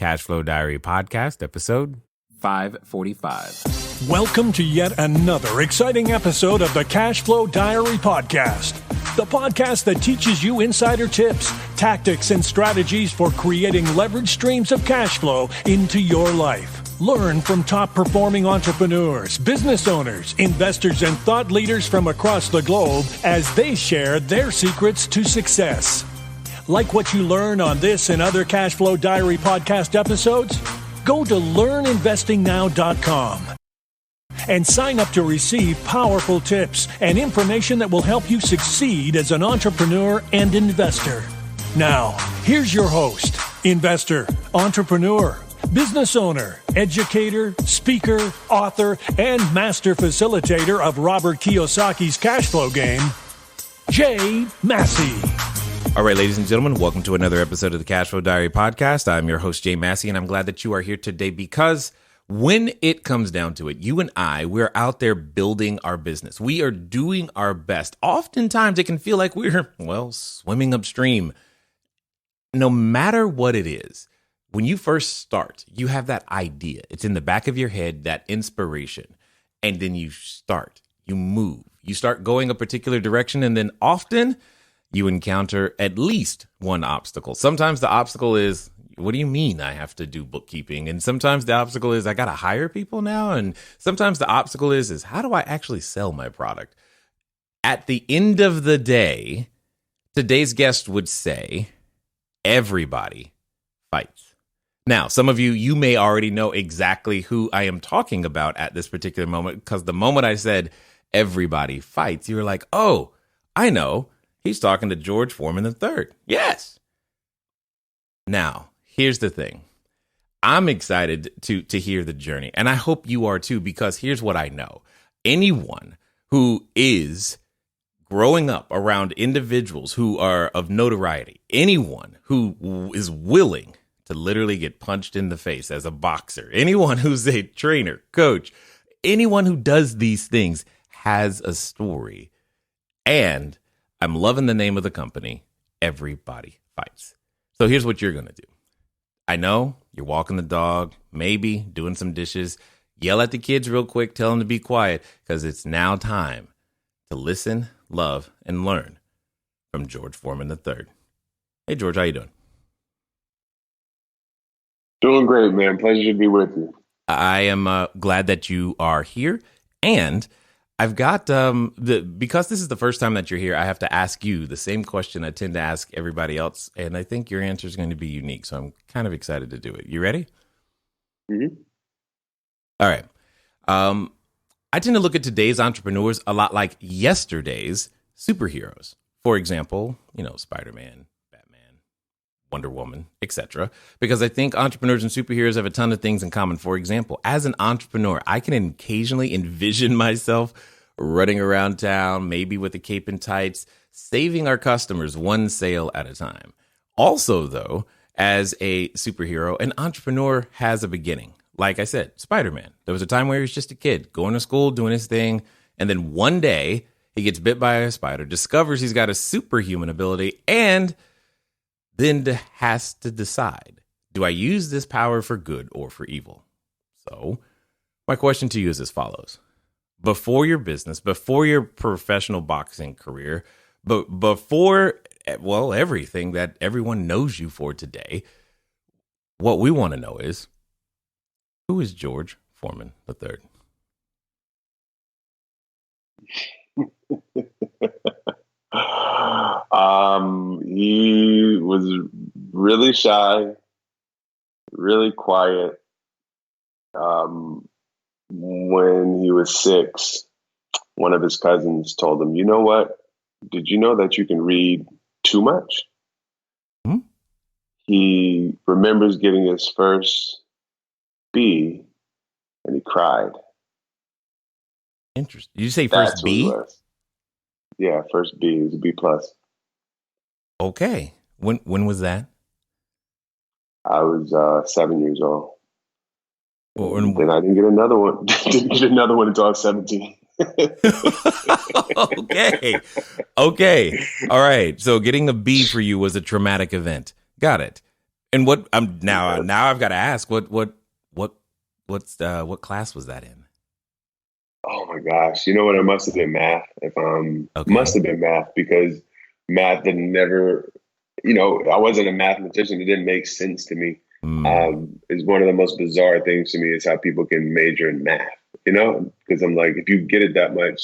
Cashflow Diary Podcast, episode 545. Welcome to yet another exciting episode of the Cashflow Diary Podcast, the podcast that teaches you insider tips, tactics, and strategies for creating leverage streams of cash flow into your life. Learn from top-performing entrepreneurs, business owners, investors, and thought leaders from across the globe as they share their secrets to success. Like what you learn on this and other Cashflow Diary podcast episodes? Go to learninvestingnow.com and sign up to receive powerful tips and information that will help you succeed as an entrepreneur and investor. Now, here's your host, investor, entrepreneur, business owner, educator, speaker, author, and master facilitator of Robert Kiyosaki's cash flow game, Jay Massey. All right, ladies and gentlemen, welcome to another episode of the Cashflow Diary Podcast. I'm your host, Jay Massey, and I'm glad that you are here today because when it comes down to it, you and I, we're out there building our business. We are doing our best. Oftentimes, it can feel like we're, swimming upstream. No matter what it is, when you first start, you have that idea. It's in the back of your head, that inspiration. And then you start, you move, you start going a particular direction. And then often you encounter at least one obstacle. Sometimes the obstacle is, what do you mean I have to do bookkeeping? And sometimes the obstacle is, I got to hire people now. And sometimes the obstacle is how do I actually sell my product? At the end of the day, today's guest would say, everybody fights. Now, some of you may already know exactly who I am talking about at this particular moment, because the moment I said everybody fights, you were like, oh, I know. He's talking to George Foreman III. Yes. Now, here's the thing. I'm excited to hear the journey, and I hope you are too, because here's what I know. Anyone who is growing up around individuals who are of notoriety, anyone who is willing to literally get punched in the face as a boxer, anyone who's a trainer, coach, anyone who does these things has a story. And I'm loving the name of the company, Everybody Fights. So here's what you're going to do. I know you're walking the dog, maybe doing some dishes. Yell at the kids real quick, tell them to be quiet, because it's now time to listen, love, and learn from George Foreman III. Hey, George, how you doing? Doing great, man. Pleasure to be with you. I am glad that you are here. And I've got, because this is the first time that you're here, I have to ask you the same question I tend to ask everybody else. And I think your answer is going to be unique. So I'm kind of excited to do it. You ready? Mm-hmm. All right. I tend to look at today's entrepreneurs a lot like yesterday's superheroes. For example, Spider-Man, Wonder Woman, etc. Because I think entrepreneurs and superheroes have a ton of things in common. For example, as an entrepreneur, I can occasionally envision myself running around town, maybe with a cape and tights, saving our customers one sale at a time. Also, though, as a superhero, an entrepreneur has a beginning. Like I said, Spider-Man. There was a time where he was just a kid, going to school, doing his thing, and then one day he gets bit by a spider, discovers he's got a superhuman ability, and then has to decide, do I use this power for good or for evil? So my question to you is as follows. Before your business, before your professional boxing career, but before, everything that everyone knows you for today, what we want to know is, who is George Foreman III? He was really shy, really quiet. When he was 6, one of his cousins told him, you know what? Did you know that you can read too much? Hmm? He remembers getting his first B and he cried. Interesting. Did you say first B? Yeah, first B. It was a B+. Okay. When was that? I was 7 years old. Well, then I didn't get another one. Didn't get another one until I was 17. Okay. All right. So getting a B for you was a traumatic event. Got it. And what I'm now I've got to ask, what class was that in? Oh my gosh. You know what? It must have been math. Okay. Must have been math because math had never, I wasn't a mathematician. It didn't make sense to me. Mm. It's one of the most bizarre things to me is how people can major in math, because I'm like, if you get it that much,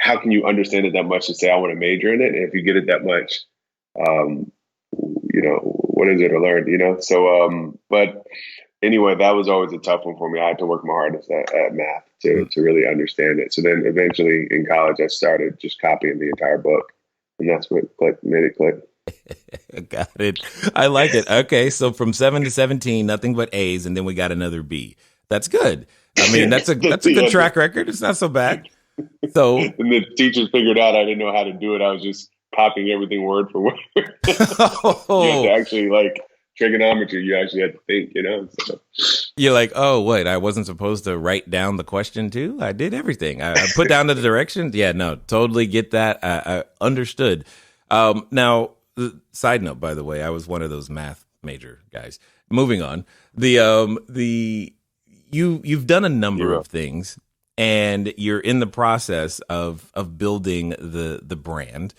how can you understand it that much to say, I want to major in it? And if you get it that much, um, what is it to learn, but anyway, that was always a tough one for me. I had to work my hardest at math to really understand it. So then eventually in college, I started just copying the entire book. And that's what made it click. Got it. I like it. Okay. So from 7 to 17, nothing but A's, and then we got another B. That's good. I mean, that's a good track record. It's not so bad. So and the teachers figured out I didn't know how to do it. I was just copying everything word for word. You had to actually trigonometry. You actually had to think, So. You're like, oh, wait, I wasn't supposed to write down the question too? I did everything. I put down the directions. Yeah, no, totally get that. I understood. Now, side note, by the way, I was one of those math major guys. Moving on, you've done a number of things, and you're in the process of building the brand.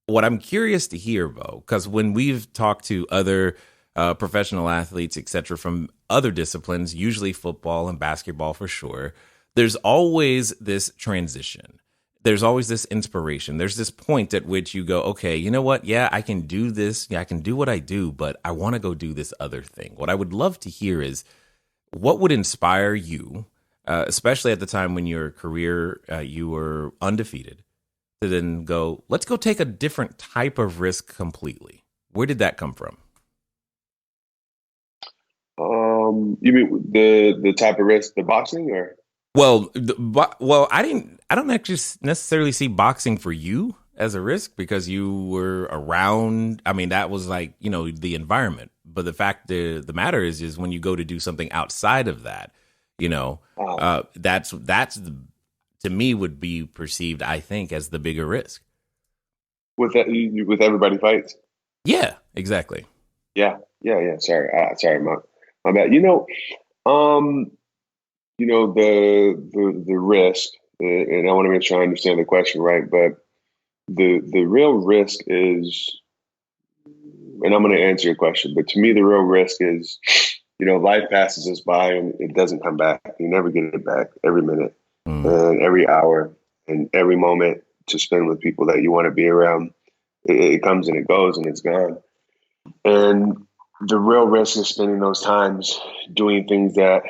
What I'm curious to hear, Bo, because when we've talked to other professional athletes, et cetera, from other disciplines, usually football and basketball for sure, there's always this transition. There's always this inspiration. There's this point at which you go, okay, you know what? Yeah, I can do this. Yeah, I can do what I do, but I want to go do this other thing. What I would love to hear is what would inspire you, especially at the time when your career, you were undefeated, to then go, let's go take a different type of risk completely. Where did that come from? You mean the type of risk, the boxing, or? Well, I don't actually necessarily see boxing for you as a risk because you were around. I mean, that was like, the environment. But the fact the matter is when you go to do something outside of that, that's to me would be perceived, I think, as the bigger risk. With Everybody Fights. Yeah, exactly. Yeah. Sorry, my bad. The risk, and I want to make sure I understand the question right, but the real risk is, and I'm going to answer your question, but to me, the real risk is, life passes us by and it doesn't come back. You never get it back every minute and every hour and every moment to spend with people that you want to be around. It comes and it goes and it's gone. And the real risk is spending those times doing things that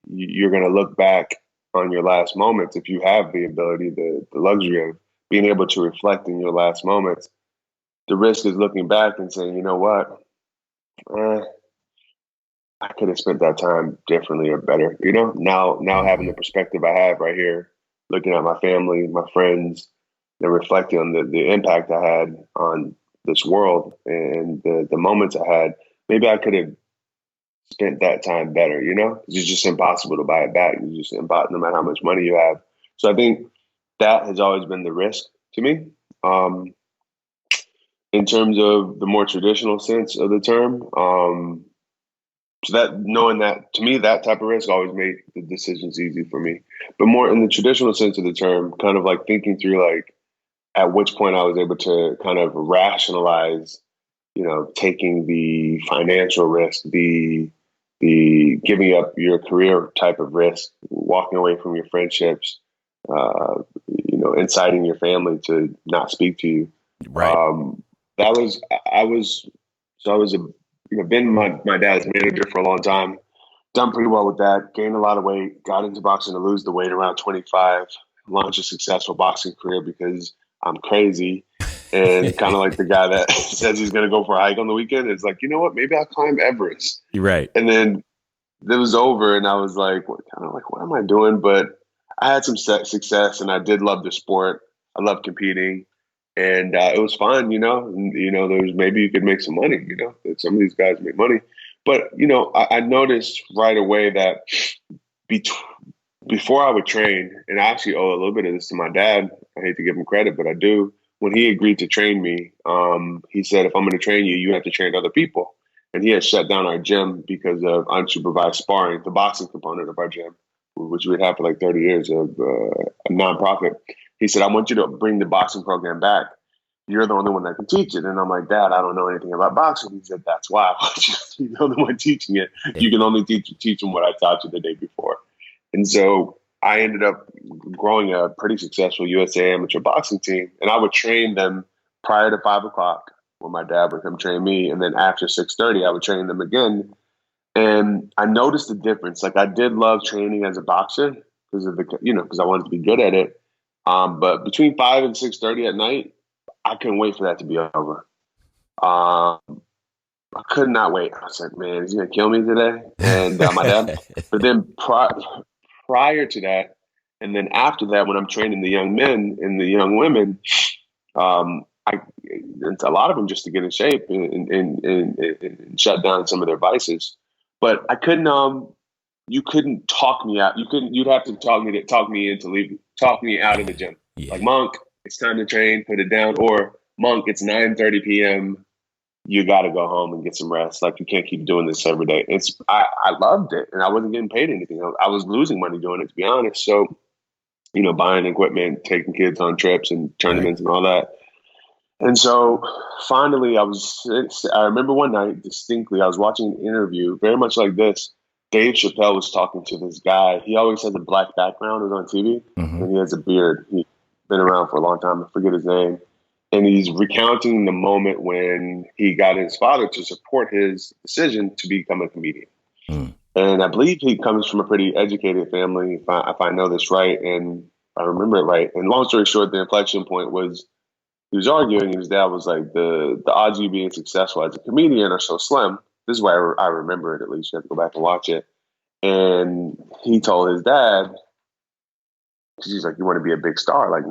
you're going to look back on your last moments. If you have the ability, the luxury of being able to reflect in your last moments, the risk is looking back and saying, you know what, I could have spent that time differently or better. Now having the perspective I have right here, looking at my family, my friends, and reflecting on the impact I had on this world and the moments I had, maybe I could have spent that time better, It's just impossible to buy it back. It's just impossible, no matter how much money you have. So I think that has always been the risk to me. In terms of the more traditional sense of the term, so that knowing that, to me, that type of risk always made the decisions easy for me. But more in the traditional sense of the term, kind of like thinking through at which point I was able to kind of rationalize, taking the financial risk, the giving up your career type of risk, walking away from your friendships, inciting your family to not speak to you. Right. I was been my dad's manager for a long time, done pretty well with that, gained a lot of weight, got into boxing to lose the weight around 25, launched a successful boxing career because I'm crazy. And kind of like the guy that says he's going to go for a hike on the weekend. It's like, you know what? Maybe I'll climb Everest. You're right. And then it was over and I was like, what am I doing? But I had some success and I did love the sport. I love competing and it was fun, and, there's maybe you could make some money, that some of these guys make money. But, I noticed right away that before I would train, and I actually owe a little bit of this to my dad. I hate to give him credit, but I do. When he agreed to train me, he said, if I'm going to train you, you have to train other people. and he had shut down our gym because of unsupervised sparring, the boxing component of our gym, which we'd had for like 30 years of a nonprofit. He said, I want you to bring the boxing program back. You're the only one that can teach it. And I'm like, Dad, I don't know anything about boxing. He said, that's why. I want you to be the only one teaching it. You can only teach them what I taught you the day before. And so I ended up growing a pretty successful USA amateur boxing team. And I would train them prior to 5 o'clock when my dad would come train me. And then after 6:30, I would train them again. And I noticed the difference. Like I did love training as a boxer because of because I wanted to be good at it. But between 5 and 6:30 at night, I couldn't wait for that to be over. I could not wait. I was like, man, is he going to kill me today? And my dad, but then prior to that, and then after that, when I'm training the young men and the young women, a lot of them just to get in shape and shut down some of their vices. But I couldn't, you couldn't talk me out. You'd have to talk me out of the gym. Yeah. Like, Monk, it's time to train, put it down. Or, Monk, it's 9:30 p.m. You got to go home and get some rest. Like, you can't keep doing this every day. I loved it, and I wasn't getting paid anything. I was losing money doing it, to be honest. So, buying equipment, taking kids on trips and tournaments and all that. And so finally I remember one night distinctly, I was watching an interview very much like this. Dave Chappelle was talking to this guy. He always has a black background. It was on TV, and he has a beard. He's been around for a long time. I forget his name. And he's recounting the moment when he got his father to support his decision to become a comedian. And I believe he comes from a pretty educated family, if I know this right, and I remember it right. And long story short, the inflection point was he was arguing, and his dad was like, the odds of you being successful as a comedian are so slim. This is why I remember it, at least. You have to go back and watch it. And he told his dad, because he's like, you want to be a big star. Like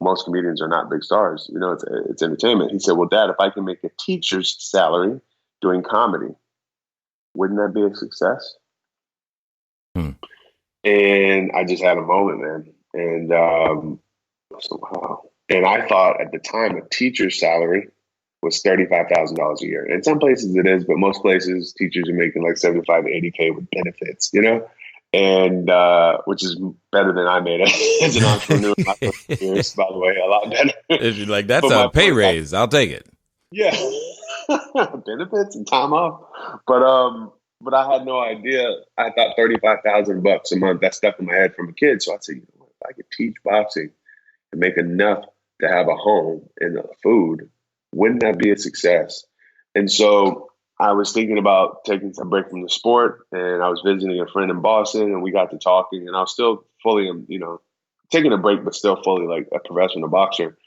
most comedians are not big stars. It's entertainment. He said, well, Dad, if I can make a teacher's salary doing comedy, wouldn't that be a success? And I just had a moment, man. And so, wow. And I thought at the time a teacher's salary was $35,000 a year. In some places it is, but most places teachers are making like 75 to 80K with benefits, and which is better than I made as an entrepreneur in my first years, by the way, a lot better. If you're like, that's a pay raise, I'll take it. Yeah. Benefits and time off. But I had no idea. I thought $35,000 a month, that stuck in my head from a kid. So I said, if I could teach boxing and make enough to have a home and food, wouldn't that be a success? And so I was thinking about taking some break from the sport, and I was visiting a friend in Boston, and we got to talking, and I was still fully, taking a break, but still fully like a professional boxer.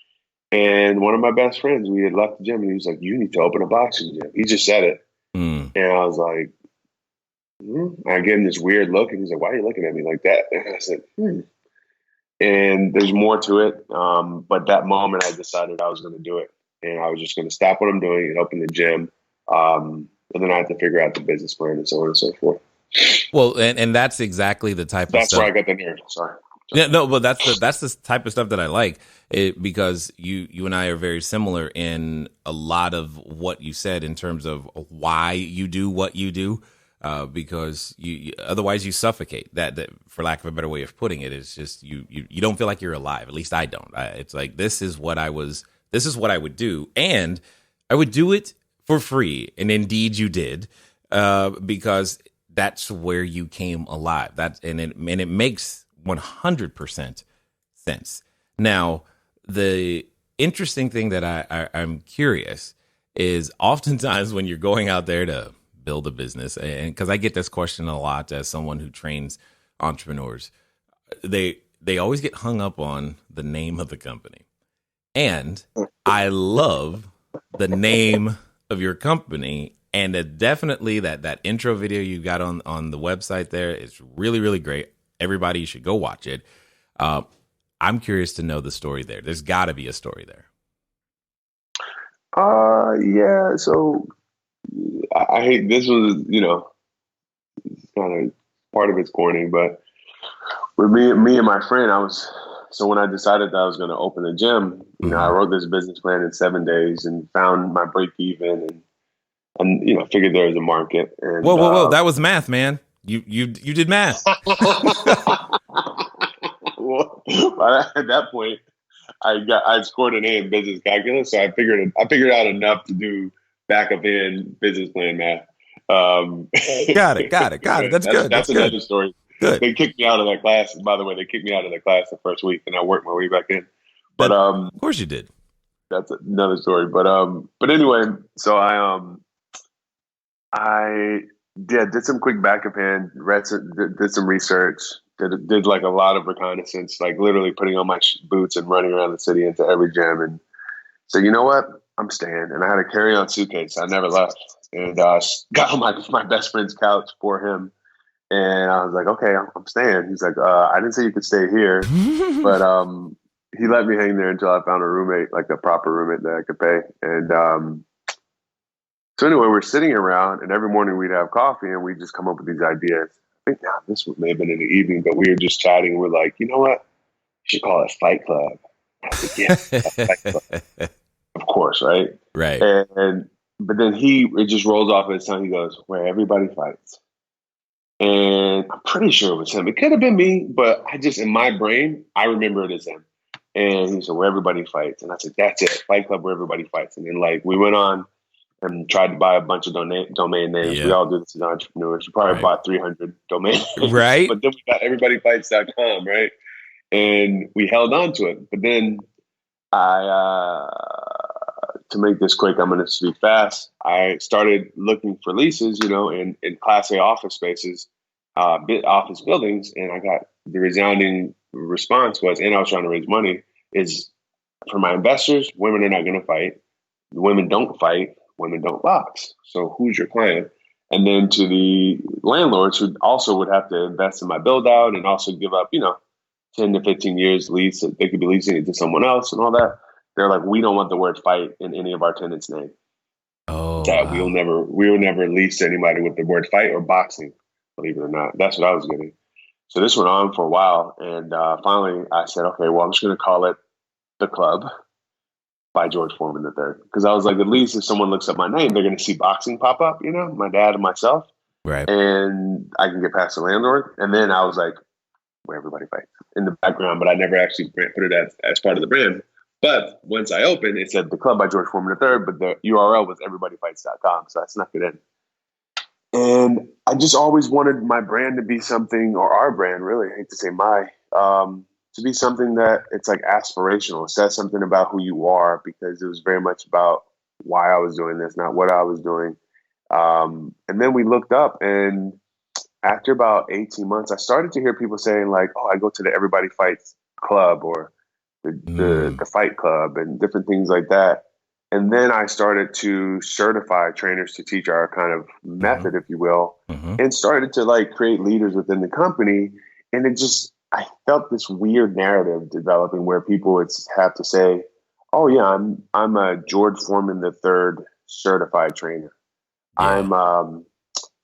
And one of my best friends, we had left the gym, and he was like, you need to open a boxing gym. He just said it. And I was like, I gave him this weird look, and he's like, why are you looking at me like that? And I said, And there's more to it. But that moment I decided I was going to do it. And I was just going to stop what I'm doing and open the gym. And then I had to figure out the business plan and so on and so forth. Well, and that's exactly the type of stuff. That's where I got the nerve. Sorry. Yeah, no, but that's the type of stuff that I like, because you and I are very similar in a lot of what you said in terms of why you do what you do. Because you otherwise you suffocate. That for lack of a better way of putting it, is just you don't feel like you're alive. At least I don't. It's like this is what I would do, and I would do it for free. And indeed, you did, because that's where you came alive. It makes 100% sense. Now, the interesting thing that I'm curious is oftentimes when you're going out there to build a business, and because I get this question a lot as someone who trains entrepreneurs, they always get hung up on the name of the company. And I love the name of your company, and definitely that intro video you got on the website there is really, really great. Everybody should go watch it. I'm curious to know the story there. There's got to be a story there. Yeah. So I hate this was, kind of part of it's corny, but with me and my friend, so when I decided that I was going to open a gym, I wrote this business plan in 7 days and found my break even. and figured there was a market. And whoa! That was math, man. You did math. Well, at that point, I scored an A in business calculus, so I figured out enough to do back of end business plan math. Got it. That's good. That's another story. Good. They kicked me out of that class. By the way, they kicked me out of that class the first week, and I worked my way back in. But of course you did. That's another story. But anyway, so I did some quick back of hand, did some research, did like a lot of reconnaissance, like literally putting on my boots and running around the city into every gym, and said, you know what, I'm staying. And I had a carry-on suitcase. I never left, and got on my best friend's couch for him. And I was like, okay, I'm staying. He's like, I didn't say you could stay here, but he let me hang there until I found a roommate, like a proper roommate that I could pay. And so anyway, we're sitting around, and every morning we'd have coffee, and we'd just come up with these ideas. I think this may have been in the evening, but we were just chatting. And we're like, you know what? You should call it Fight Club. I said, yeah, Fight Club. Of course, right? Right. But then it just rolls off his tongue. He goes, where everybody fights. And I'm pretty sure it was him. It could have been me, but in my brain, I remember it as him. And he said, where everybody fights. And I said, that's it. Fight Club, where everybody fights. And then we went on and tried to buy a bunch of domain names. Yeah. We all do this as entrepreneurs. We probably bought 300 domain names. Right. But then we got everybodyfights.com, right? And we held on to it. But then to make this quick, I'm going to speak fast. I started looking for leases, in Class A office spaces, office buildings, and I got the resounding response was, and I was trying to raise money, is for my investors, women are not going to fight. Women don't fight. Women don't box. So who's your client? And then to the landlords who also would have to invest in my build out and also give up, 10 to 15 years lease, they could be leasing it to someone else and all that. They're like, we don't want the word fight in any of our tenants' name. Oh, that we will never lease to anybody with the word fight or boxing, believe it or not. That's what I was getting. So this went on for a while. And finally I said, okay, well, I'm just going to call it The Club by George Foreman III. Because I was like, at least if someone looks up my name, they're going to see boxing pop up, my dad and myself. Right. And I can get past the landlord. And then I was like, where everybody fights in the background, but I never actually put it as part of the brand. But once I opened, it said The Club by George Foreman III, but the URL was EverybodyFights.com. So I snuck it in. And I just always wanted my brand to be something, or our brand, really, I hate to say to be something that it's like aspirational. It says something about who you are, because it was very much about why I was doing this, not what I was doing. And then we looked up, and after about 18 months, I started to hear people saying like, oh, I go to the Everybody Fights Club or the Fight Club and different things like that. And then I started to certify trainers to teach our kind of method, if you will, and started to create leaders within the company. And I felt this weird narrative developing where people would have to say, oh yeah, I'm a George Foreman III certified trainer. Yeah.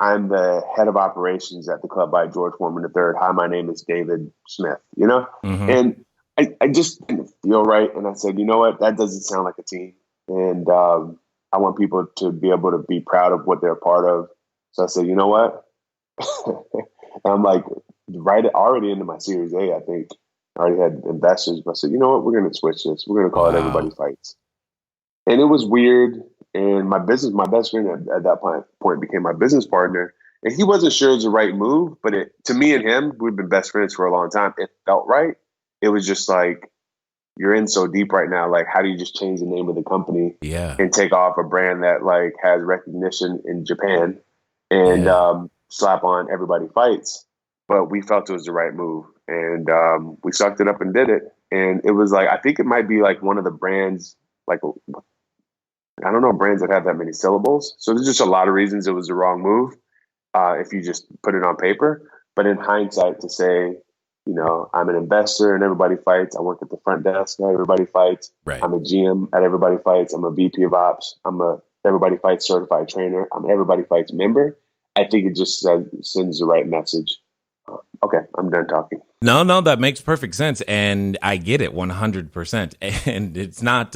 I'm the head of operations at the Club by George Foreman III. Hi, my name is David Smith, And I just didn't feel right. And I said, you know what? That doesn't sound like a team. And I want people to be able to be proud of what they're a part of. So I said, you know what? I'm already into my Series A, I think. I already had investors. But I said, you know what? We're going to switch this. We're going to call it Everybody Fights. And it was weird. And my best friend at that point became my business partner. And he wasn't sure it was the right move. But to me and him, we've been best friends for a long time. It felt right. It was just like, you're in so deep right now. Like, how do you just change the name of the company and take off a brand that has recognition in Japan and slap on Everybody Fights? But we felt it was the right move. And we sucked it up and did it. And it was I think it might be one of the brands, I don't know brands that have that many syllables. So there's just a lot of reasons it was the wrong move if you just put it on paper. But in hindsight, to say, I'm an investor in Everybody Fights. I work at the front desk at Everybody Fights. Right. I'm a GM at Everybody Fights. I'm a VP of Ops. I'm a Everybody Fights certified trainer. I'm an Everybody Fights member. I think it just sends the right message. Okay, I'm done talking. No, that makes perfect sense. And I get it 100%. And it's not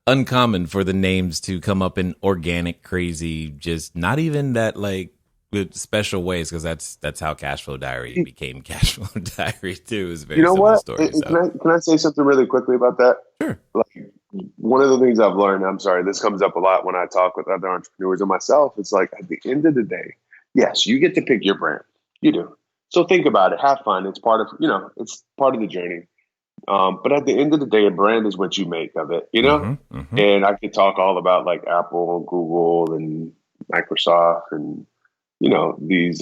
uncommon for the names to come up in organic, crazy, just not even that like with special ways, because that's how Cashflow Diary became Cashflow Diary too. Is very You know similar what? story. So. Can I say something really quickly about that? Sure. Like, one of the things I've learned, I'm sorry, this comes up a lot when I talk with other entrepreneurs and myself. It's like, at the end of the day, yes, you get to pick your brand. You do. So think about it. Have fun. It's part of, it's part of the journey. But at the end of the day, a brand is what you make of it, Mm-hmm, mm-hmm. And I could talk all about like Apple and Google and Microsoft and, these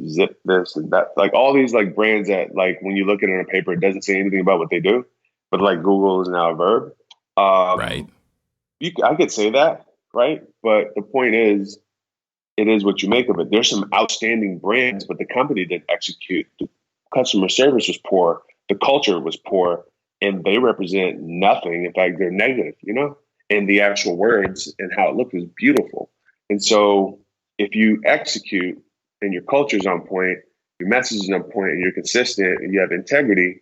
Zip this and that, like all these like brands that like when you look at it on paper, it doesn't say anything about what they do, but like Google is now a verb. Right. I could say that, right? But the point is, it is what you make of it. There's some outstanding brands, but the company didn't execute. The customer service was poor. The culture was poor, and they represent nothing. In fact, they're negative, and the actual words and how it looked was beautiful. And so if you execute and your culture is on point, your message is on point, and you're consistent and you have integrity,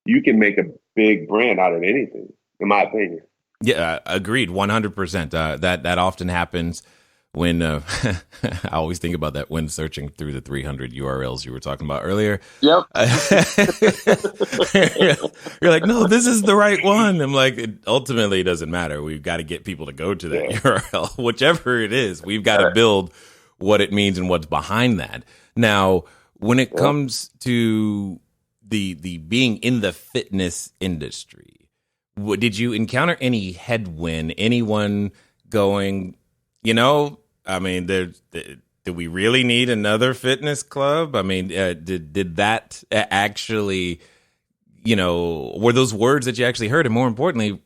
you can make a big brand out of anything, in my opinion. Yeah, agreed, 100%. That often happens when I always think about that when searching through the 300 URLs you were talking about earlier. Yep. You're like, no, this is the right one. I'm like, it ultimately doesn't matter. We've got to get people to go to that URL, whichever it is. We've got to build what it means and what's behind that. Now, when it comes to the being in the fitness industry, did you encounter any headwind? Anyone going, I mean, do we really need another fitness club? I mean, did that actually, were those words that you actually heard? And more importantly,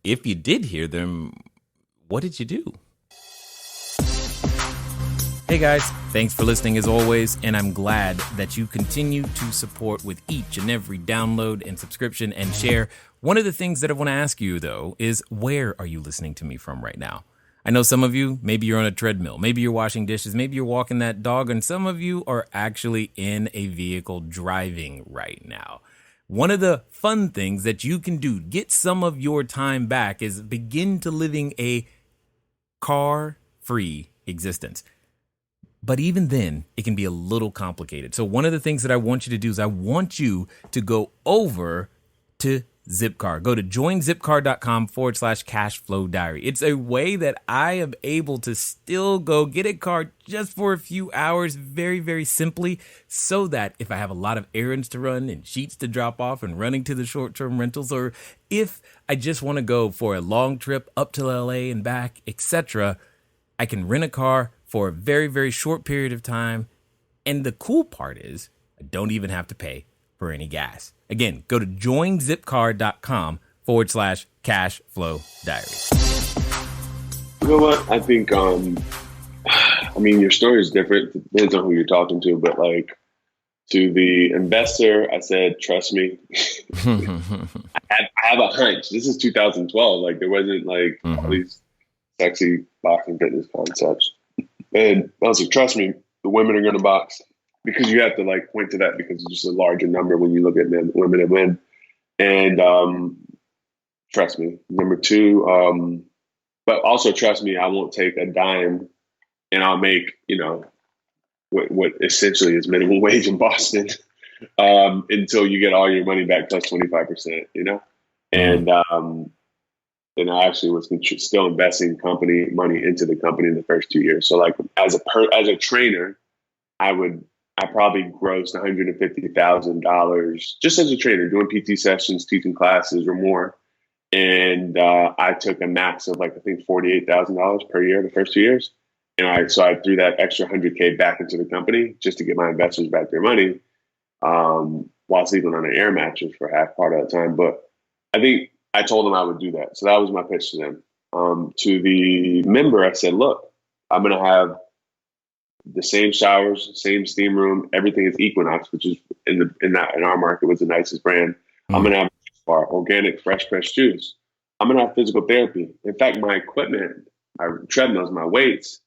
if you did hear them, what did you do? Hey guys, thanks for listening as always, and I'm glad that you continue to support with each and every download and subscription and share. One of the things that I want to ask you, though, is where are you listening to me from right now? I know some of you, maybe you're on a treadmill, maybe you're washing dishes, maybe you're walking that dog, and some of you are actually in a vehicle driving right now. One of the fun things that you can do, get some of your time back, is begin to living a car-free existence. But even then, it can be a little complicated. So one of the things that I want you to do is I want you to go over to Zipcar. Go to joinzipcar.com/cashflowdiary. It's a way that I am able to still go get a car just for a few hours, very, very simply, so that if I have a lot of errands to run and sheets to drop off and running to the short-term rentals, or if I just want to go for a long trip up to LA and back, etc., I can rent a car for a very, very short period of time. And the cool part is I don't even have to pay for any gas. Again, go to joinzipcar.com/cashflowdiary. You know what? I think, your story is different. It depends on who you're talking to, but like to the investor, I said, trust me. I have a hunch. This is 2012. Like there wasn't like all these sexy boxing fitness concepts. And I was like, trust me, the women are going to box, because you have to like point to that because it's just a larger number when you look at men, women and men. And trust me. Number two, but also trust me, I won't take a dime and I'll make, what essentially is minimum wage in Boston until you get all your money back plus 25%, And and I actually was still investing company money into the company in the first 2 years. So like as a trainer, I probably grossed $150,000 just as a trainer, doing PT sessions, teaching classes or more. And I took a max of like, I think $48,000 per year the first 2 years. And I threw that extra $100K back into the company just to get my investors back their money while sleeping on an air mattress for half part of the time. But I think I told them I would do that. So that was my pitch to them. To the member, I said, look, I'm going to have the same showers, same steam room. Everything is Equinox, which is in our market was the nicest brand. I'm going to have a bar, organic, fresh juice. I'm going to have physical therapy. In fact, my equipment, my treadmills, my weights,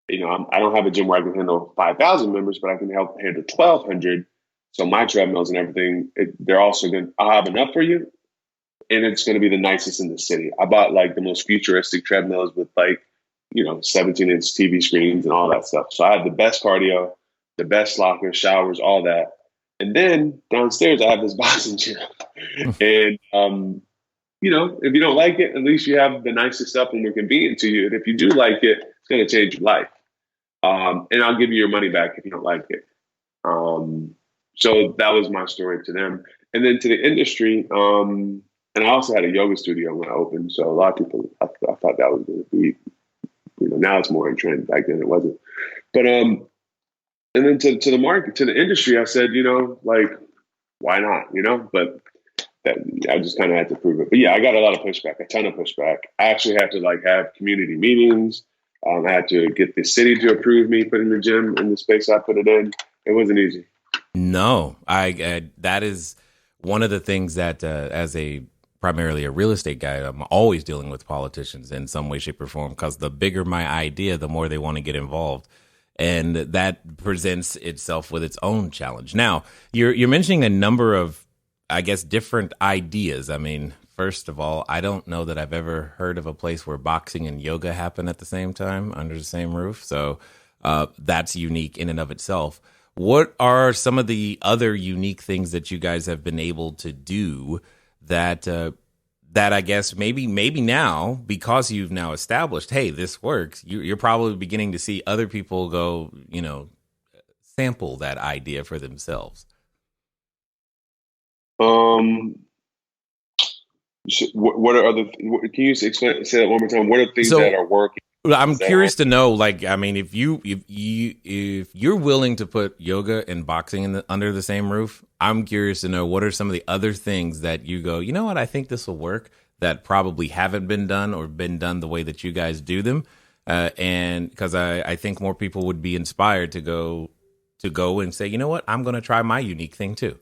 I don't have a gym where I can handle 5,000 members, but I can help handle 1,200. So my treadmills and everything, they're also good. I'll have enough for you. and it's going to be the nicest in the city. I bought like the most futuristic treadmills with like, 17-inch TV screens and all that stuff. So I have the best cardio, the best lockers, showers, all that. And then downstairs, I have this boxing gym. And, if you don't like it, at least you have the nicest stuff and we're convenient to you. And if you do like it, it's going to change your life. And I'll give you your money back if you don't like it. So that was my story to them. And then to the industry, and I also had a yoga studio when I opened. So a lot of people, I thought that was going to be, now it's more in trend. Back then it wasn't. But, and then to the market, to the industry, I said, why not, but that I just kind of had to prove it. But yeah, I got a lot of pushback, a ton of pushback. I actually had to have community meetings. I had to get the city to approve me putting the gym in the space I put it in. It wasn't easy. No, I that is one of the things that as primarily a real estate guy, I'm always dealing with politicians in some way, shape, or form, because the bigger my idea, the more they want to get involved. And that presents itself with its own challenge. Now, you're mentioning a number of, I guess, different ideas. I mean, first of all, I don't know that I've ever heard of a place where boxing and yoga happen at the same time under the same roof. So that's unique in and of itself. What are some of the other unique things that you guys have been able to do that I guess maybe now, because you've now established, hey, this works, you're probably beginning to see other people go, sample that idea for themselves? What are other? Can you say that one more time? What are things that are working? I'm curious to know, if you're willing to put yoga and boxing under the same roof, I'm curious to know what are some of the other things that you go, you know what, I think this will work, that probably haven't been done or been done the way that you guys do them, and because I think more people would be inspired to go and say, you know what, I'm going to try my unique thing too.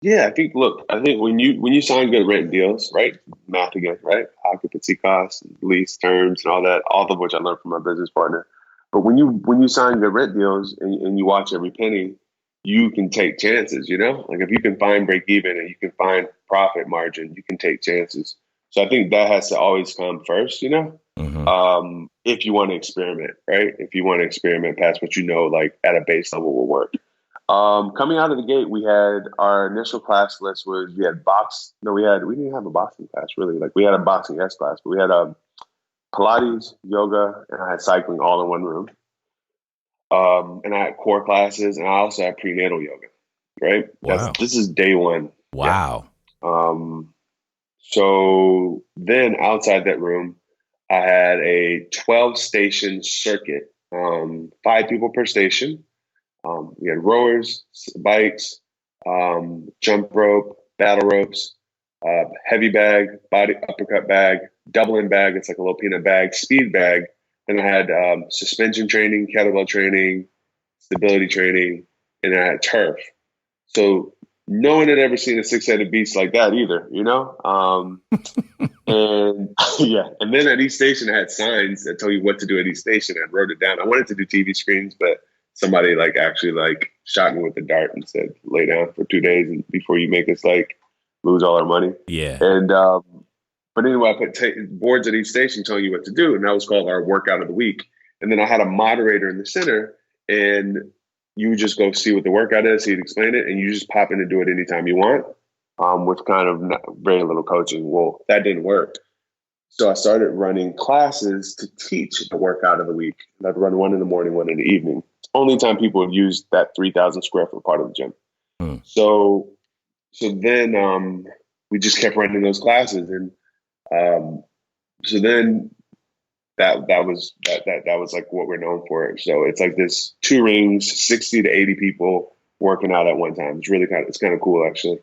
Yeah, I think when you sign good rent deals, right? Math again, right? Occupancy costs, lease terms, and all of which I learned from my business partner. But when you sign good rent deals and you watch every penny, you can take chances, Like if you can find break even and you can find profit margin, you can take chances. So I think that has to always come first, Mm-hmm. If you want to experiment, right? If you want to experiment past what at a base level will work. Coming out of the gate, we had our initial class list was we didn't have a boxing class really. We had a boxing S class, but we had Pilates, yoga, and I had cycling all in one room. And I had core classes, and I also had prenatal yoga. Right? Wow. This is day one. Wow. Yeah. So then outside that room, I had a 12-station circuit, 5 people per station. We had rowers, bikes, jump rope, battle ropes, heavy bag, body uppercut bag, doubling bag. It's like a little peanut bag, speed bag. Then I had suspension training, kettlebell training, stability training, and I had turf. So no one had ever seen a 6-headed beast like that either, And yeah, and then at each station I had signs that tell you what to do at each station. I wrote it down. I wanted to do TV screens, but somebody actually shot me with a dart and said, lay down for 2 days and before you make us lose all our money. Yeah. And, but anyway, I put boards at each station telling you what to do. And that was called our workout of the week. And then I had a moderator in the center and you would just go see what the workout is. He'd explain it and you just pop in and do it anytime you want, with kind of very little coaching. Well, that didn't work. So I started running classes to teach the workout of the week. And I'd run one in the morning, one in the evening. Only time people would use that 3,000 square foot part of the gym. So then we just kept running those classes, and so then that was what we're known for. So it's this 2 rings, 60 to 80 people working out at one time. It's really kind of cool actually.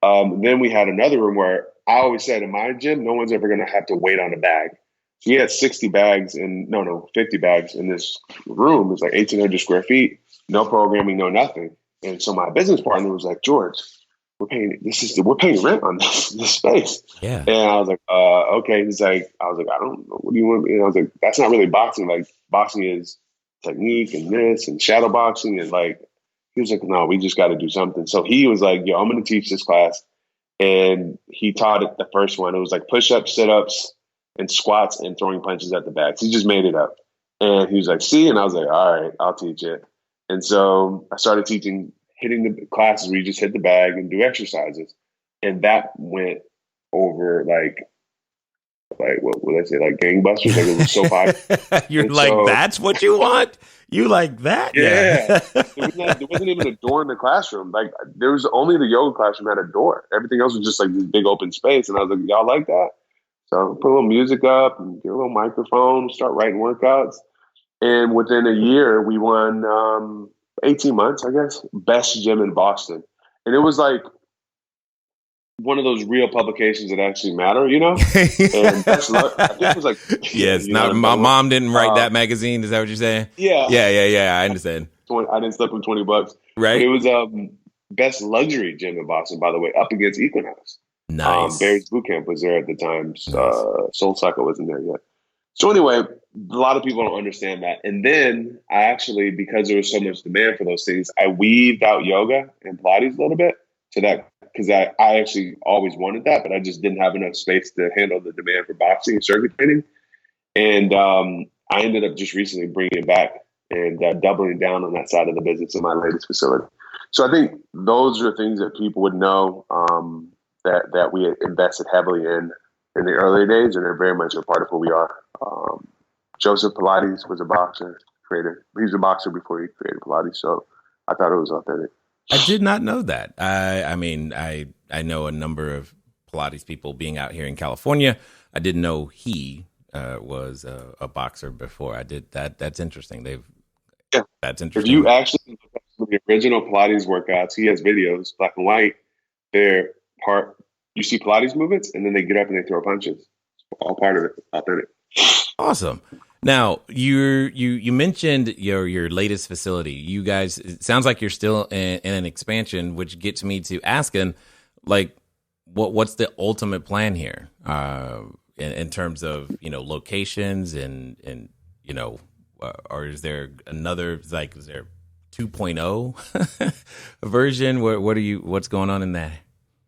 Then we had another room where I always said in my gym, no one's ever going to have to wait on a bag. So we had 50 bags in this room. It's 1,800 square feet, no programming, no nothing. And so my business partner was like, George, we're paying rent on this space. Yeah. And I was like, okay. He's like, I don't know. What do you want? And I was like, that's not really boxing. Boxing is technique and this and shadow boxing. And he was like, no, we just got to do something. So he was like, yo, I'm going to teach this class. And he taught it the first one. It was like push-ups, sit-ups, and squats and throwing punches at the bags. He just made it up. And he was like, see? And I was like, all right, I'll teach it. And so I started teaching, hitting the classes where you just hit the bag and do exercises. And that went over like what would I say, like gangbusters? Like it was so popular. You're And like, so, that's what you want? You like that? yeah. There wasn't even a door in the classroom. Like there was only the yoga classroom had a door. Everything else was just like this big open space. And I was like, y'all like that? So put a little music up and get a little microphone, start writing workouts. And within a year, we won 18 months, I guess, best gym in Boston. And it was like one of those real publications that actually matter, you know? And that's, I think it was like, yes, not my mom didn't write that magazine. Is that what you're saying? Yeah. Yeah. I understand. I didn't slip him $20. Right. But it was best luxury gym in Boston, by the way, up against Equinox. Nice. Barry's Boot Camp was there at the time. Soul Cycle wasn't there yet. So anyway, a lot of people don't understand that. And then I actually, because there was so much demand for those things, I weaved out yoga and Pilates a little bit to that, because I actually always wanted that, but I just didn't have enough space to handle the demand for boxing and circuit training. And I ended up just recently bringing it back and doubling down on that side of the business in my latest facility. So I think those are things that people would know that we had invested heavily in the early days, and they're very much a part of who we are. Joseph Pilates was a boxer, creator. He was a boxer before he created Pilates, so I thought it was authentic. I did not know that. I mean, I know a number of Pilates people being out here in California. I didn't know he was a boxer before. I did that. That's interesting. That's interesting. If you actually look at the original Pilates workouts, he has videos, black and white. They're you see Pilates movements, and then they get up and they throw punches. It's all part of it, authentic. Awesome. Now, you mentioned your latest facility. You guys, it sounds like you're still in an expansion, which gets me to asking, like, what's the ultimate plan here in terms of locations and or is there another, like, is there 2.0 version? What's going on in that?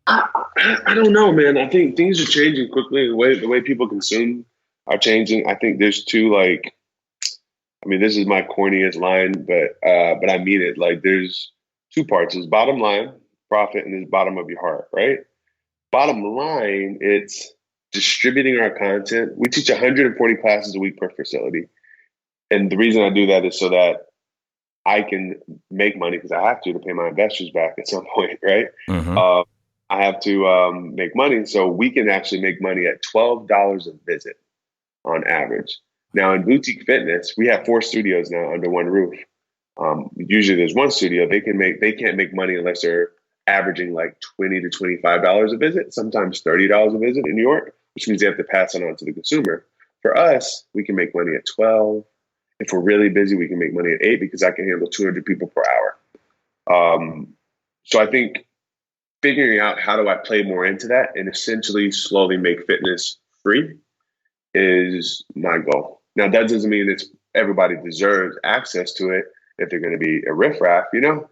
I don't know, man. I think things are changing quickly. The way people consume are changing. I think there's this is my corniest line, but I mean it. Like there's two parts. There's bottom line, profit, and there's bottom of your heart, right? Bottom line, it's distributing our content. We teach 140 classes a week per facility. And the reason I do that is so that I can make money, because I have to pay my investors back at some point, right? Mm-hmm. I have to make money, so we can actually make money at $12 a visit on average. Now in boutique fitness, we have 4 studios now under one roof. Usually there's one studio. They can't make money unless they're averaging like $20 to $25 a visit, sometimes $30 a visit in New York, which means they have to pass it on to the consumer. For us, we can make money at 12. If we're really busy, we can make money at 8 because I can handle 200 people per hour. So I think figuring out how do I play more into that and essentially slowly make fitness free is my goal. Now, that doesn't mean everybody deserves access to it if they're going to be a riffraff, No.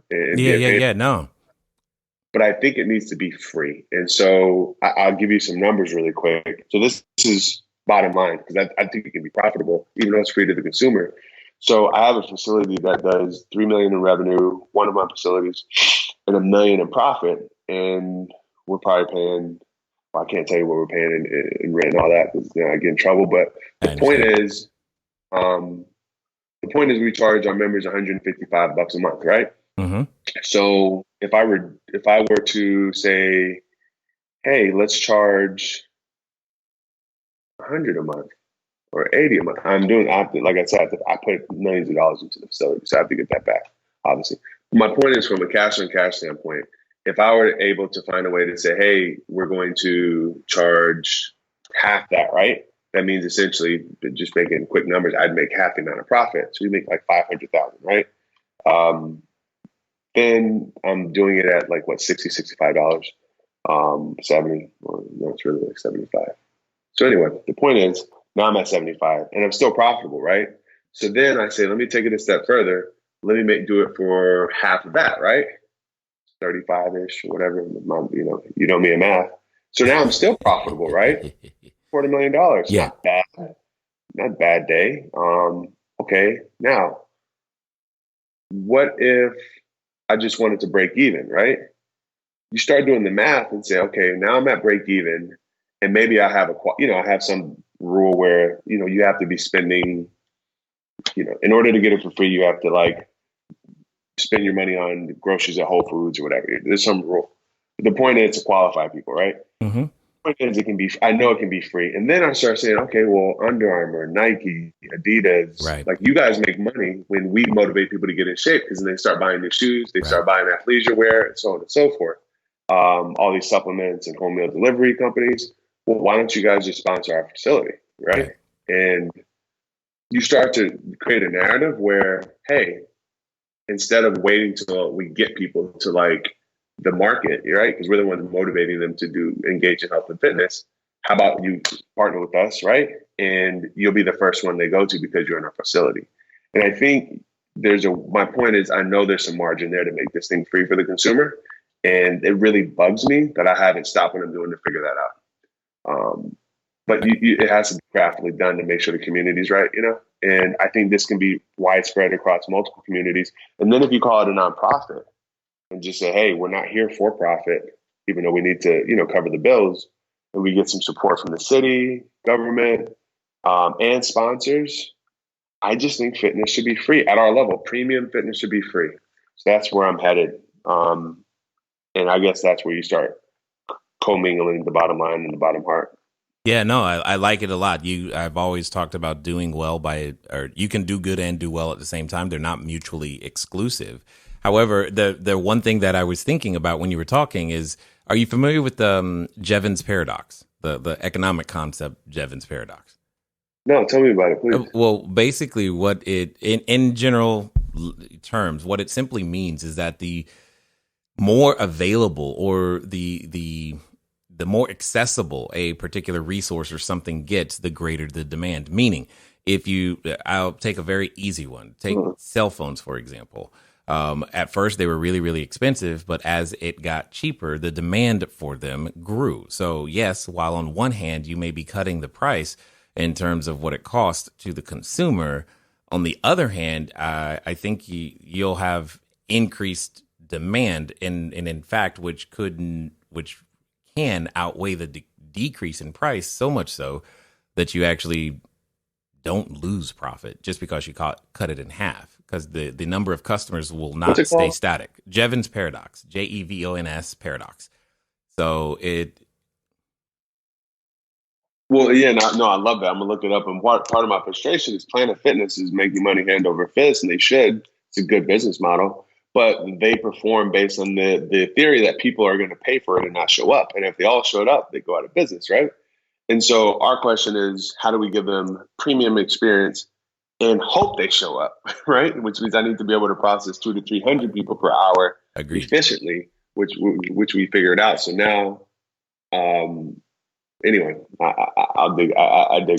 But I think it needs to be free. And so I'll give you some numbers really quick. So this is bottom line, because I think it can be profitable, even though it's free to the consumer. So I have a facility that does $3 million in revenue, one of my facilities, and $1 million in profit. And we're probably paying, I can't tell you what we're paying in rent and all that, because I get in trouble. But the point is we charge our members $155 a month, right? Mm-hmm. So if I were to say, hey, let's charge $100 a month or $80 a month, like I said, I put millions of dollars into the facility, so I have to get that back, obviously. My point is, from a cash on cash standpoint, if I were able to find a way to say, hey, we're going to charge half that, right? That means essentially, just making quick numbers, I'd make half the amount of profit. So you make like $500,000, right? Then I'm doing it at like, $60, $65, 70, or no, it's really like 75. So anyway, the point is, now I'm at 75 and I'm still profitable, right? So then I say, let me take it a step further. Let me do it for half of that, right? 35-ish, whatever. You know me in math. So now I'm still profitable, right? $40 million. Yeah. Not bad. Not bad day. Okay. Now, what if I just wanted to break even, right? You start doing the math and say, okay, now I'm at break even, and maybe I have I have some rule where, you have to be spending, in order to get it for free, you have to like spend your money on groceries at Whole Foods or whatever. There's some rule. The point is to qualify people, right? Mm-hmm. I know it can be free. And then I start saying, okay, well, Under Armour, Nike, Adidas, Right. like you guys make money when we motivate people to get in shape, because then they start buying new shoes, they start buying athleisure wear, and so on and so forth. All these supplements and home meal delivery companies. Well, why don't you guys just sponsor our facility, right? And you start to create a narrative where, hey, instead of waiting till we get people to like the market, right? Because we're the ones motivating them to engage in health and fitness. How about you partner with us, right? And you'll be the first one they go to because you're in our facility. And I think my point is, I know there's some margin there to make this thing free for the consumer. And it really bugs me that I haven't stopped what I'm doing to figure that out. But it has to be craftily done to make sure the community's right, And I think this can be widespread across multiple communities. And then if you call it a nonprofit and just say, hey, we're not here for profit, even though we need to, cover the bills, and we get some support from the city, government, and sponsors, I just think fitness should be free at our level. Premium fitness should be free. So that's where I'm headed. And I guess that's where you start commingling the bottom line and the bottom heart. Yeah, no, I like it a lot. I've always talked about doing well or you can do good and do well at the same time. They're not mutually exclusive. However, the one thing that I was thinking about when you were talking is, are you familiar with Jevons paradox, the economic concept Jevons paradox? No, tell me about it, please. Well, basically, what in general terms, what it simply means is that the more available or the more accessible a particular resource or something gets, the greater the demand. Meaning, I'll take a very easy one. Take cell phones, for example. At first, they were really, really expensive, but as it got cheaper, the demand for them grew. So yes, while on one hand, you may be cutting the price in terms of what it costs to the consumer, on the other hand, I think you'll have increased demand, and in fact, which can outweigh the decrease in price, so much so that you actually don't lose profit just because you cut it in half, because the number of customers will not stay static. Jevons paradox, Jevons paradox. So Well, yeah, no, I love that. I'm gonna look it up. And part of my frustration is Planet Fitness is making money hand over fist, and they should. It's a good business model, but they perform based on the theory that people are going to pay for it and not show up. And if they all showed up, they go out of business, right? And so our question is, how do we give them premium experience and hope they show up, right? Which means I need to be able to process 200 to 300 people per hour efficiently, which we figured out. So now, anyway, I dig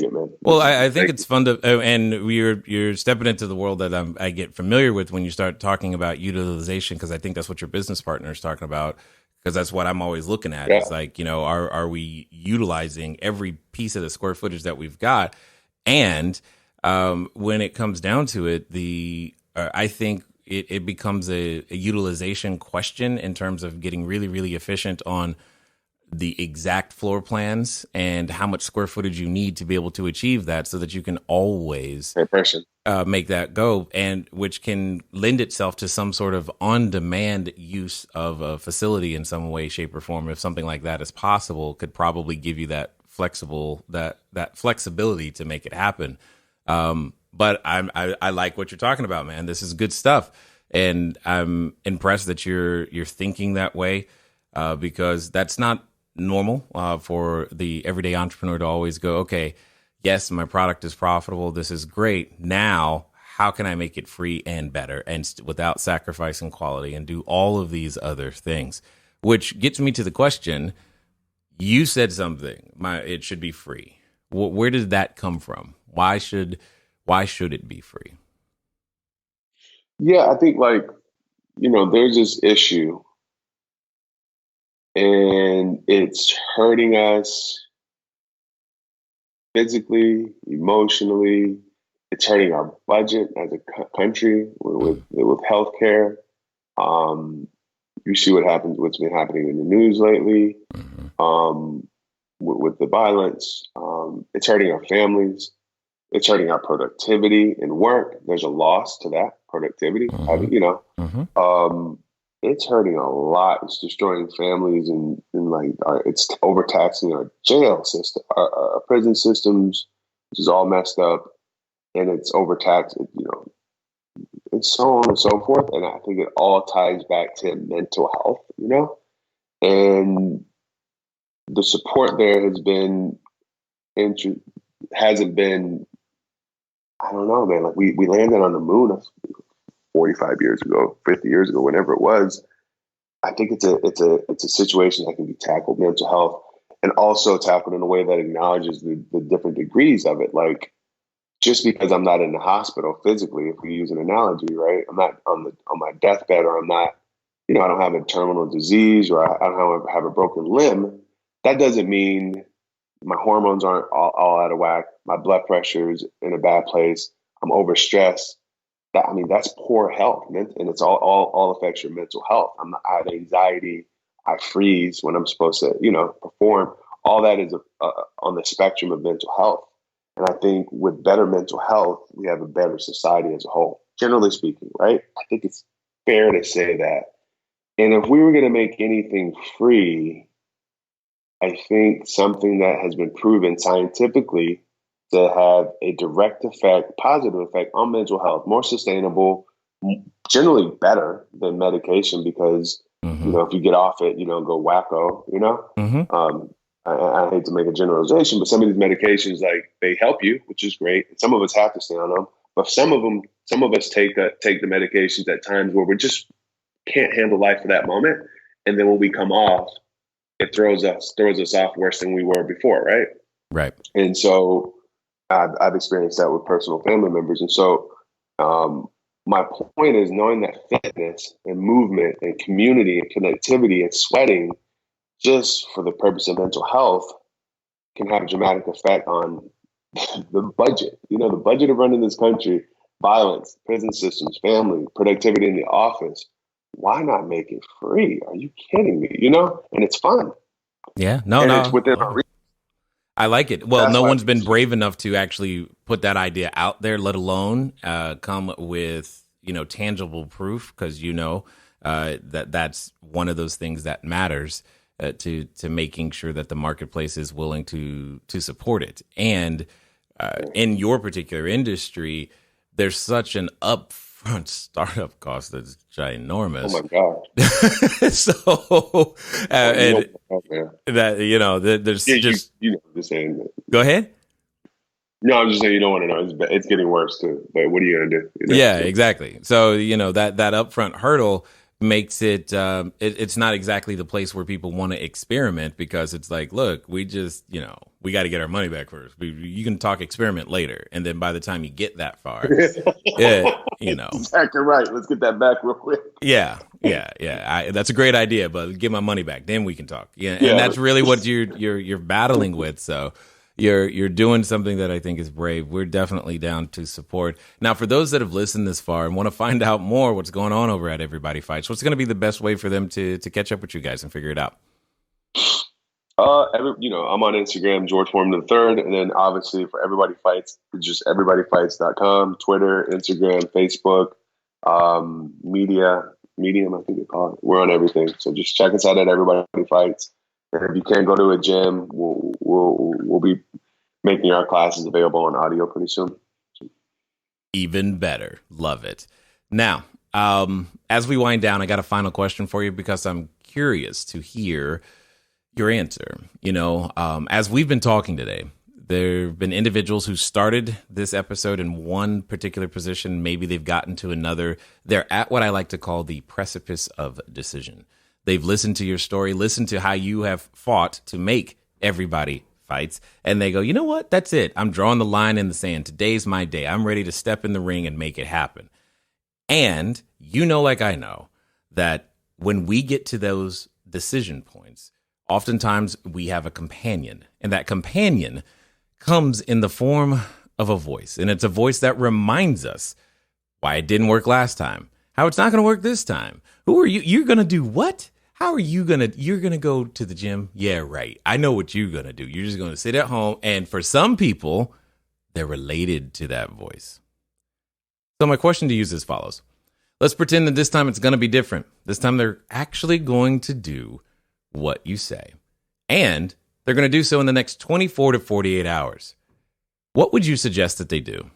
it, man. Well, I think it's fun to, and you're stepping into the world that I get familiar with when you start talking about utilization, because I think that's what your business partner is talking about, because that's what I'm always looking at. Yeah. It's like, are we utilizing every piece of the square footage that we've got? And when it comes down to it, I think it becomes a utilization question in terms of getting really, really efficient on the exact floor plans and how much square footage you need to be able to achieve that, so that you can always make that go, and which can lend itself to some sort of on-demand use of a facility in some way, shape, or form. If something like that is possible, could probably give you that flexibility to make it happen. But I like what you're talking about, man. This is good stuff, and I'm impressed that you're thinking that way, because that's not normal for the everyday entrepreneur to always go, okay, yes, my product is profitable. This is great. Now, how can I make it free and better and without sacrificing quality, and do all of these other things? Which gets me to the question, you said something, it should be free. Where did that come from? Why should it be free? Yeah, I think there's this issue And it's hurting us physically, emotionally. It's hurting our budget as a country with healthcare. You see what's been happening in the news lately, with the violence. It's hurting our families. It's hurting our productivity in work. There's a loss to that productivity. It's hurting a lot. It's destroying families and it's overtaxing our jail system, our prison systems, which is all messed up, and it's overtaxed. It's so on and so forth. And I think it all ties back to mental health, and the support there hasn't been, I don't know, man. Like we landed on the moon 45 years ago, 50 years ago, whenever it was. I think it's a situation that can be tackled, mental health, and also tackled in a way that acknowledges the different degrees of it. Like, just because I'm not in the hospital physically, if we use an analogy, right? I'm not on my deathbed, or I'm not, I don't have a terminal disease, or I don't have a broken limb. That doesn't mean my hormones aren't all out of whack. My blood pressure is in a bad place. I'm overstressed. That's poor health, and it's all affects your mental health. I have anxiety. I freeze when I'm supposed to, perform. All that is on the spectrum of mental health. And I think with better mental health, we have a better society as a whole, generally speaking, right? I think it's fair to say that. And if we were going to make anything free, I think something that has been proven scientifically to have a direct effect, positive effect on mental health, more sustainable, generally better than medication, because, if you get off it, go wacko, I hate to make a generalization, but some of these medications, like, they help you, which is great. And some of us have to stay on them, but some of us take the medications at times where we just can't handle life for that moment. And then when we come off, it throws us off worse than we were before. Right. Right. And so I've experienced that with personal family members. And so my point is knowing that fitness and movement and community and connectivity and sweating, just for the purpose of mental health, can have a dramatic effect on the budget. The budget of running this country, violence, prison systems, family, productivity in the office. Why not make it free? Are you kidding me? And it's fun. Yeah, it's within our reach. I like it. Well, no one's been brave enough to actually put that idea out there, let alone come with, tangible proof, because that's one of those things that matters to making sure that the marketplace is willing to support it. And in your particular industry, there's such an upfront startup cost that's ginormous. Oh my God! So there's just just saying that. Go ahead. No, I'm just saying you don't want to know. It's getting worse too. But what are you gonna do? Yeah, exactly. So that upfront hurdle makes it it's not exactly the place where people want to experiment, because it's like, look, we just we got to get our money back first. You can talk experiment later, and then by the time you get that far, exactly right. Let's get that back real quick. Yeah. That's a great idea, but get my money back, then we can talk. And that's really what you're battling with. So you're doing something that I think is brave. We're definitely down to support. Now, for those that have listened this far and want to find out more what's going on over at Everybody Fights, what's going to be the best way for them to catch up with you guys and figure it out? I'm on Instagram, George Foreman III, and then obviously for Everybody Fights, it's just everybodyfights.com, Twitter, Instagram, Facebook, Medium, I think they call it. We're on everything. So just check us out at Everybody Fights. And if you can't go to a gym, we'll be making our classes available on audio pretty soon. Even better. Love it. Now, as we wind down, I got a final question for you, because I'm curious to hear your answer. As we've been talking today, there have been individuals who started this episode in one particular position. Maybe they've gotten to another. They're at what I like to call the precipice of decision. They've listened to your story, listened to how you have fought to make Everybody Fights, and they go, you know what? That's it. I'm drawing the line in the sand. Today's my day. I'm ready to step in the ring and make it happen. And like I know, that when we get to those decision points, oftentimes we have a companion, and that companion comes in the form of a voice. And it's a voice that reminds us why it didn't work last time, how it's not going to work this time. Who are you? You're going to do what? How are you going to, you're going to go to the gym? Yeah, right. I know what you're going to do. You're just going to sit at home. And for some people, they're related to that voice. So my question to you is as follows. Let's pretend that this time it's going to be different. This time they're actually going to do what you say. And they're going to do so in the next 24 to 48 hours. What would you suggest that they do?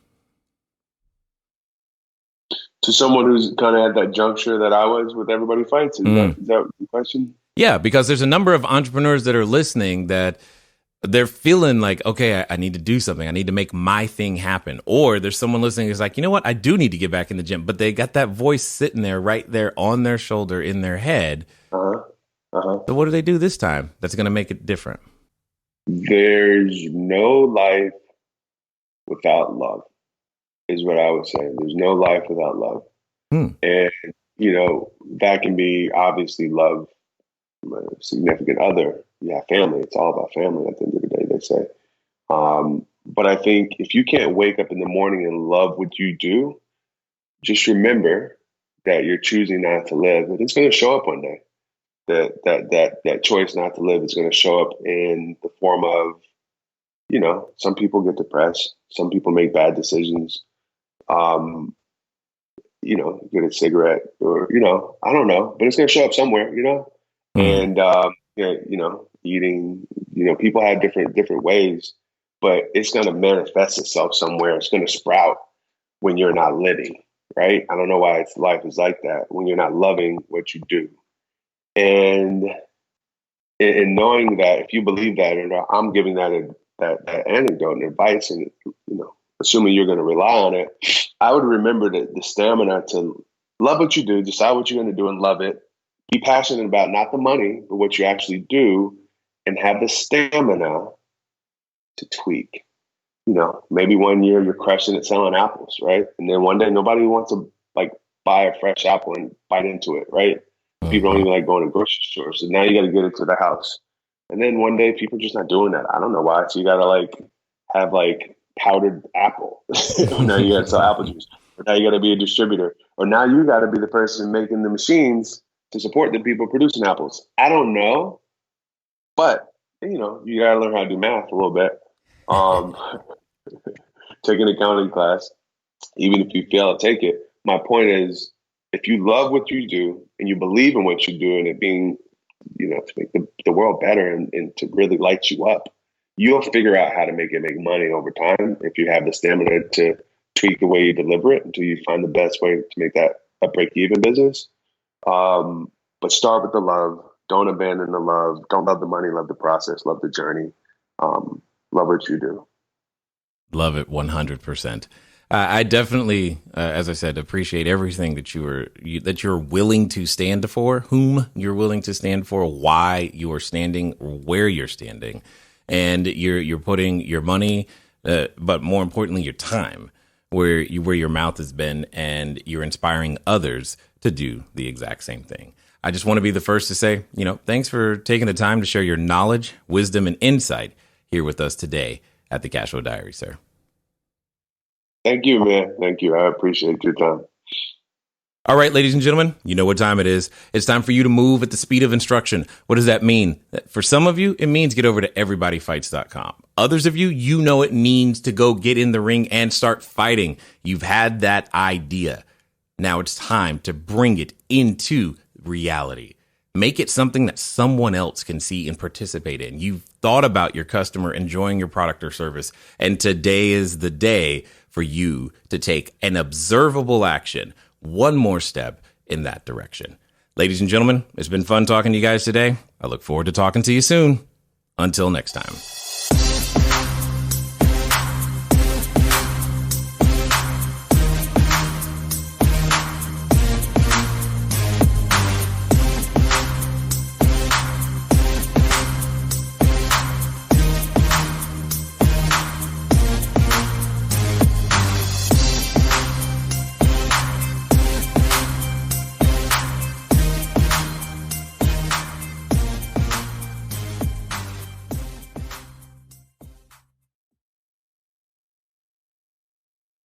To someone who's kind of at that juncture that I was with Everybody Fights? Is that the question? Yeah, because there's a number of entrepreneurs that are listening that they're feeling like, okay, I need to do something. I need to make my thing happen. Or there's someone listening who's like, you know what? I do need to get back in the gym. But they got that voice sitting there right there on their shoulder in their head. So what do they do this time that's going to make it different? There's no life without love, is what I would say. There's no life without love. And, you know, that can be obviously love, a significant other. Yeah, family. It's all about family at the end of the day, they say. But I think if you can't wake up in the morning and love what you do, just remember that you're choosing not to live. And it's going to show up one day. That choice not to live is going to show up in the form of, you know, some people get depressed. Some people make bad decisions. You know, get a cigarette or, you know, I don't know, but it's going to show up somewhere, you know, and, yeah, you know, eating, you know, people have different ways, but it's going to manifest itself somewhere. It's going to sprout when you're not living, right? I don't know why life is like that, when you're not loving what you do. And in knowing that, if you believe that, and I'm giving that anecdote and advice, and, you know, assuming you're going to rely on it, I would remember the stamina to love what you do, decide what you're going to do and love it. Be passionate about not the money, but what you actually do, and have the stamina to tweak. You know, maybe one year you're crushing it selling apples, right? And then one day nobody wants to like buy a fresh apple and bite into it, right? People don't even like going to grocery stores. So now you got to get it to the house. And then one day people are just not doing that. I don't know why. So you got to like have like powdered apple. Now you got to sell apple juice. Or now you got to be a distributor. Or now you got to be the person making the machines to support the people producing apples. I don't know. But, you know, you got to learn how to do math a little bit. Take an accounting class. Even if you fail, take it. My point is, if you love what you do and you believe in what you do and it being, you know, to make the world better and to really light you up, you'll figure out how to make money over time if you have the stamina to tweak the way you deliver it until you find the best way to make that a break-even business. But start with the love. Don't abandon the love. Don't love the money. Love the process. Love the journey. Love what you do. Love it 100%. I definitely, as I said, appreciate everything that you're willing to stand for, whom you're willing to stand for, why you are standing, where you're standing, and you're putting your money, but more importantly, your time where your mouth has been, and you're inspiring others to do the exact same thing. I just want to be the first to say, you know, thanks for taking the time to share your knowledge, wisdom, and insight here with us today at the CashFlow Diary, sir. Thank you, man. Thank you. I appreciate your time. All right, ladies and gentlemen, you know what time it is. It's time for you to move at the speed of instruction. What does that mean? For some of you, it means get over to EverybodyFights.com. Others of you, you know it means to go get in the ring and start fighting. You've had that idea. Now it's time to bring it into reality. Make it something that someone else can see and participate in. You've thought about your customer enjoying your product or service, and today is the day for you to take an observable action, one more step in that direction. Ladies and gentlemen, it's been fun talking to you guys today. I look forward to talking to you soon. Until next time.